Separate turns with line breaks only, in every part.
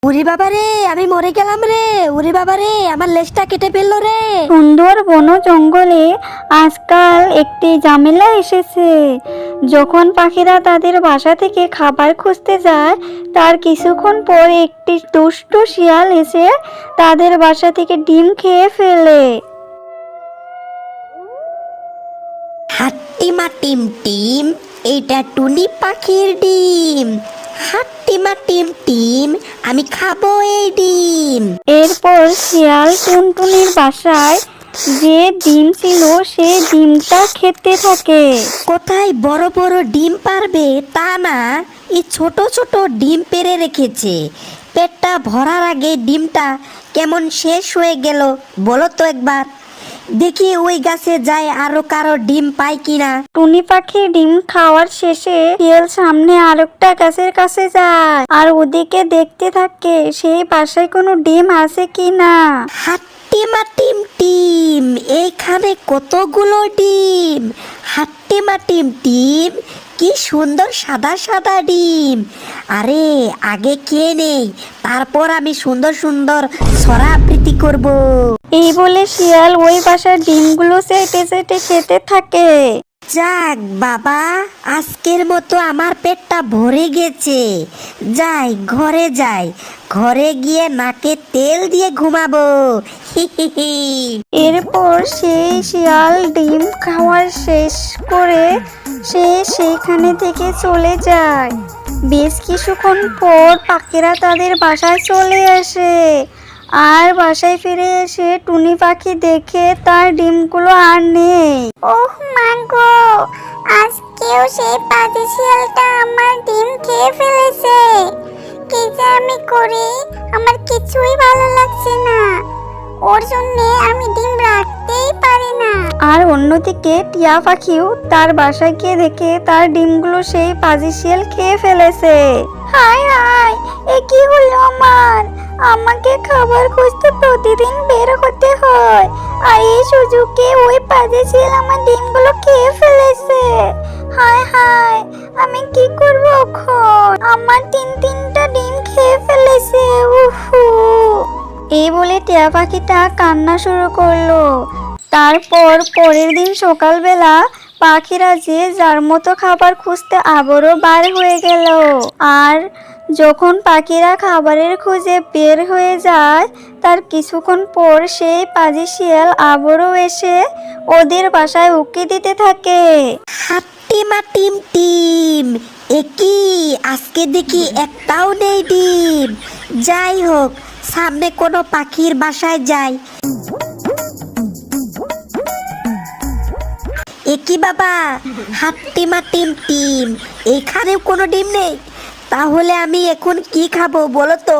ওরে বাবা রে, আমি মরে গেলাম রে। ওরে বাবা রে, আমার লেজটা কেটে ফেললো রে।
সুন্দর বন জঙ্গলে আজকাল একটি ঝামেলা এসেছে। যখন পাখিরা তাদের বাসা থেকে খাবার খুঁজতে যায়, তার কিছুক্ষণ পর একটি দুষ্ট শিয়াল এসে তাদের বাসা থেকে ডিম খেয়ে ফেলে।
হাট্টিমা টিম টিম, এইটা টুনি পাখির ডিম। হাট্টিমা টিম টিম, আমি খাবো এই ডিম।
এরপর শিয়াল টুনটুনির বাসায় যে ডিম ছিল সেই ডিমটা খেতে থাকে।
কোথায় বড় বড় ডিম পারবে তা না, এই ছোট ছোট ডিম পেড়ে রেখেছে। পেটটা ভরার আগে ডিমটা কেমন শেষ হয়ে গেল বলো তো একবার। দেখি ওই গাছে যায় আরো কারো ডিম পাই কিনা।
টুনি পাখির ডিম খাওয়ার শেষে শিয়াল সামনে আরেকটা গাছের কাছে যায় আর ওদিকে দেখতে থাকে সেই বাসায় কোনো ডিম আছে কিনা।
হাট্টিমা টিম টিম, এইখানে কতগুলো ডিম। হাট্টিমা টিম টিম, কি সুন্দর সাদা সাদা ডিম। আরে আগে খেয়ে নেই, তারপর আমি সুন্দর সুন্দর ছড়া আবৃত্তি করব।
এই বলে শিয়াল ওই বাসার ডিমগুলো চেটে চেটে খেতে থাকে।
যাক বাবা, আজকের মতো আমার পেটটা ভরে গেছে। যাই ঘরে যাই, ঘরে গিয়ে নাকে তেল দিয়ে ঘুমাবো। হি হি হি।
এরপর সেই শিয়াল ডিম খাওয়ার শেষ করে সে সেইখানে থেকে চলে যায়। বেশ কিছুক্ষণ পর পাখিরা তাদের বাসায় চলে আসে আর বাসায় ফিরে এসে টুনি পাখি দেখে তার ডিমগুলো আর নেই। ওহ মা গো, আজকেও সেই পাজি শিয়ালটা আমার ডিম খেয়ে ফেলেছে। কি যে আমি করি, আমার কিছুই ভালো লাগছে না। ওর জন্য আমি ডিম রাখতেই পারি না। আর অন্যদিকে টিয়া পাখিও তার বাসায় গিয়ে দেখে তার ডিমগুলো সেই পাজি শিয়াল খেয়ে ফেলেছে। হায় হায়, এ কি হলো আমার? আমাকে খাবার খুঁজতে প্রতিদিন বের হতে হয়, আর এই সুযোগে ওই পাজি শিয়াল আমার ডিমগুলো খেয়ে ফেলেছে। হায় হায়, আমি কি করব এখন? আমার তিনটা ডিম খেয়ে ফেলেছে। উফু। এই বলে টিয়া পাখিটা কান্না শুরু করলো। তারপর পরের দিন সকালবেলা পাখিরা যে যার মতো খাবার খুঁজতে আবারও বার হয়ে গেল। আর যখন পাখিরা খাবারের খোঁজে বের হয়ে যায়, তার কিছুক্ষণ পর সেই পাজি শিয়াল আবারও এসে ওদের বাসায় উকি দিতে থাকে।
হাট্টিমা টিম টিম, একই আজকে দেখি একটাও নেই ডিম। যাই হোক, সামনে কোনো পাখির বাসায় যাই। একই বাবা, হাট্টিমা টিম টিম, এখানেও কোনো ডিম নেই। তাহলে আমি এখন কি খাবো বলো তো?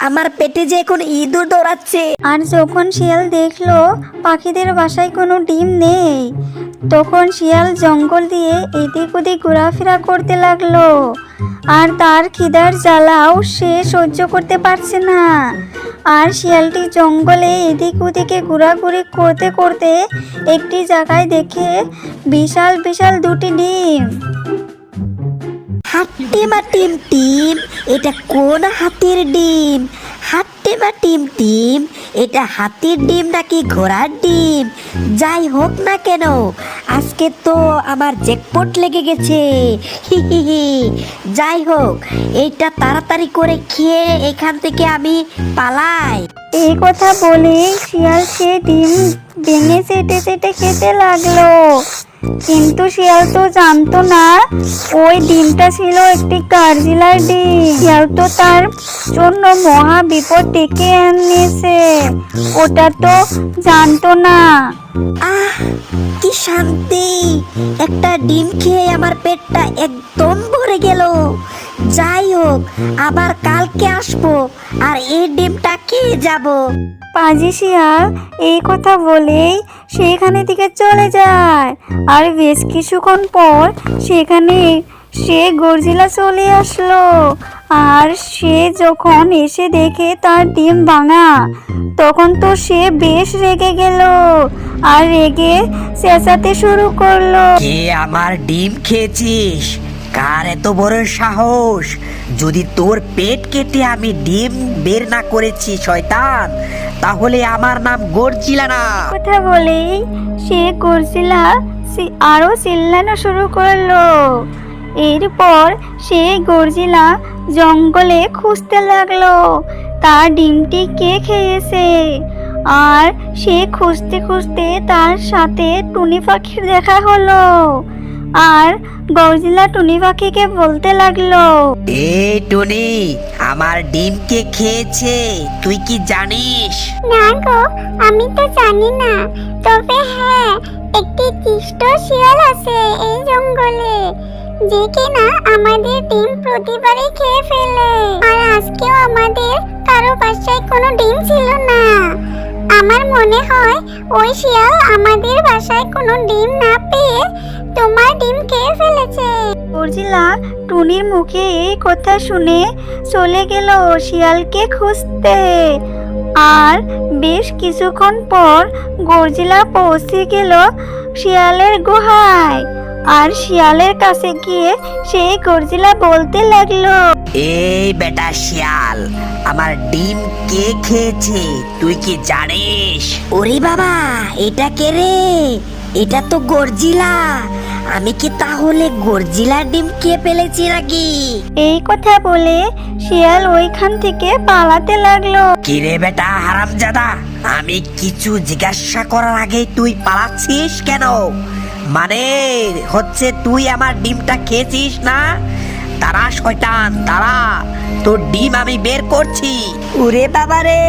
আমার পেটে যে এখন ইঁদুর দৌড়াচ্ছে।
আর যখন শিয়াল দেখলো পাখিদের বাসায় কোনো ডিম নেই, তখন শিয়াল জঙ্গল দিয়ে এদিক ওদিক ঘোরাফেরা করতে লাগলো। আর তার খিদার জ্বালাও সে সহ্য করতে পারছে না। আর শিয়ালটি জঙ্গলে এদিক ওদিকে ঘোরাঘুরি করতে করতে একটি জায়গায় দেখে বিশাল বিশাল দুটি ডিম।
হাট্টিমা টিম টিম, এটা কোন হাতির ডিম? হাট্টিমা টিম টিম, এটা হাতির ডিম নাকি ঘোড়ার ডিম? যাই হোক না কেন, আজকে তো আমার জ্যাকপট লেগে গেছে। হি হি হি। যাই হোক, এইটা তাড়াতাড়ি করে খেয়ে এখান থেকে আমি পালাই।
এই কথা বলে শিয়াল সে ডিম ভেঙে চেটে চেটে খেতে লাগলো। কিন্তু শিয়াল তো জানতো না ওই ডিমটা ছিল একটি কাঠবিড়ালির ডিম। শিয়াল তো তার জন্য মহা বিপদ ডেকে এনেছে, ওটা তো জানতো না।
আহ, কি শান্তি! একটা ডিম খেয়ে আমার পেটটা একদম ভরে গেল। যাই হোক, আবার কালকে আসবো আর এই ডিমটা খেয়ে যাব।
পাজি শিয়াল এই কথা বলেই সেখানে থেকে চলে যায়। আর বেশ কিছুক্ষণ পর সেখানে সে গর্জিলা চলে আসলো। আর সে যখন এসে দেখে তার ডিম ভাঙা, তখন তো সে বেশ রেগে গেল আর রেগে চেঁচাতে শুরু করলো।
কে আমার ডিম খেয়েছিস? কার এত বড় সাহস? যদি তোর পেট কেটে আমি ডিম বের না করেছি শয়তান, তাহলে আমার নাম গর্জিলা না।
কথা বলেই সে গর্জিলা আরো চিল্লানো শুরু করলো। এরপর সে গর্জিলা জঙ্গলে খুঁজতে লাগলো তার ডিমটি কে খেয়েছে। আর সে খুঁজতে খুঁজতে তার সাথে টুনি পাখির দেখা হলো। আর গর্জিলা টুনি পাখিকে বলতে লাগলো,
এই টুনি, আমার ডিম কে খেয়েছে তুই কি জানিস?
না গো, আমি তো জানি না। তবে হ্যাঁ, একটি দুষ্ট শিয়াল আছে এই জঙ্গলে, যে কিনা আমাদের ডিম প্রতিবারই খেয়ে ফেলে। আর আজকেও আমাদের কারো বাসায় কোনো ডিম ছিল না। আমার মনে হয় ওই শিয়াল আমাদের বাসায় কোনো ডিম না পেয়ে তোমার ডিম খেয়ে ফেলেছে।
গর্জিলা টুনির মুখে এই কথা শুনে চলে গেল শিয়ালকে খুঁজতে। আর বেশ কিছুক্ষণ পর গর্জিলা পৌঁছে গেল শিয়ালের গুহায়। আর শিয়ালের কাছে গিয়ে সেই গর্জিলা বলতে লাগলো,
এই বেটা শিয়াল, আমার ডিম কে খেয়েছে তুই কি জানিস? ওরে বাবা, এটা কে রে? এটা তো গর্জিলা। আমি কি তাহলে গর্জিলার ডিম খেয়ে ফেলেছি নাকি?
এই কথা বলে শিয়াল ওইখান থেকে পালাতে লাগলো।
কি রে বেটা হারামজাদা, আমি কিছু জিজ্ঞাসা করার আগে তুই পালাচ্ছিস কেন? মানে হচ্ছে তুই আমার ডিমটা খেয়েছিস না? তারা শয়তান, তারা তোর ডিম আমি বের করছি। উরে বাবা রে,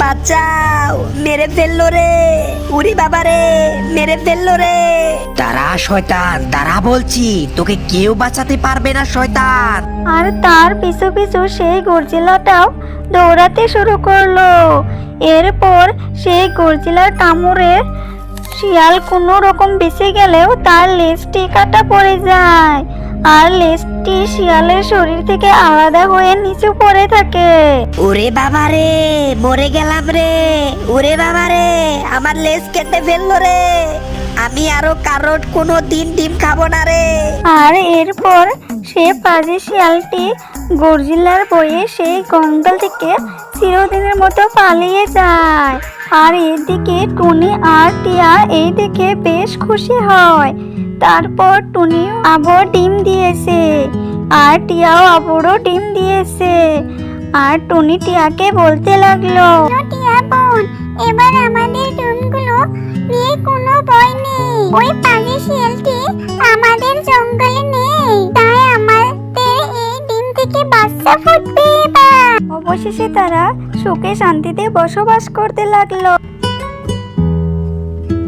বাঁচাও, মেরে ফেললো রে। উরে বাবা রে, মেরে ফেললো রে। তারা শয়তান, তারা বলছি, তোকে কেউ বাঁচাতে পারবে না শয়তান।
আর তার পিছু পিছু সেই গর্জিলাটাও দৌড়াতে শুরু করলো। এরপর সেই গর্জিলার কামড়ে শিয়াল কোনো রকম বেঁচে গেলেও তার লেজটি কাটা পড়ে যায়। আর লেজটি শিয়ালের শরীর থেকে আলাদা হয়ে নিচে পড়ে থাকে।
ওরে বাবা রে, মরে গেলাম রে। ওরে বাবা রে, আমার লেজ কেটে ফেললো রে। আমি আরো কারোর কোনো দিন ডিম খাবো না রে।
আর এরপর সে পাজি শিয়ালটি গর্জিলার বয়ে সেই জঙ্গল থেকে চিরদিনের মতো পালিয়ে যায়। আর এদিকে টুনি আর টিয়া এই দেখে বেশ খুশি হয়। তারপর টুনি আবার ডিম দিয়েছে, আর টিয়াও আবারও ডিম দিয়েছে। আর টুনি টিয়াকে বলতে লাগলো,
টিয়া বোন, এবার আমাদের ডিমগুলো নিয়ে কোনো ভয় নেই। ওই পাজি শিয়ালটি আমাদের জঙ্গলে নেই, তাই আমাদের এই ডিম থেকে বাচ্চা ফুটবে এবার।
অবশেষে তারা সুখে শান্তিতে বসবাস করতে লাগলো।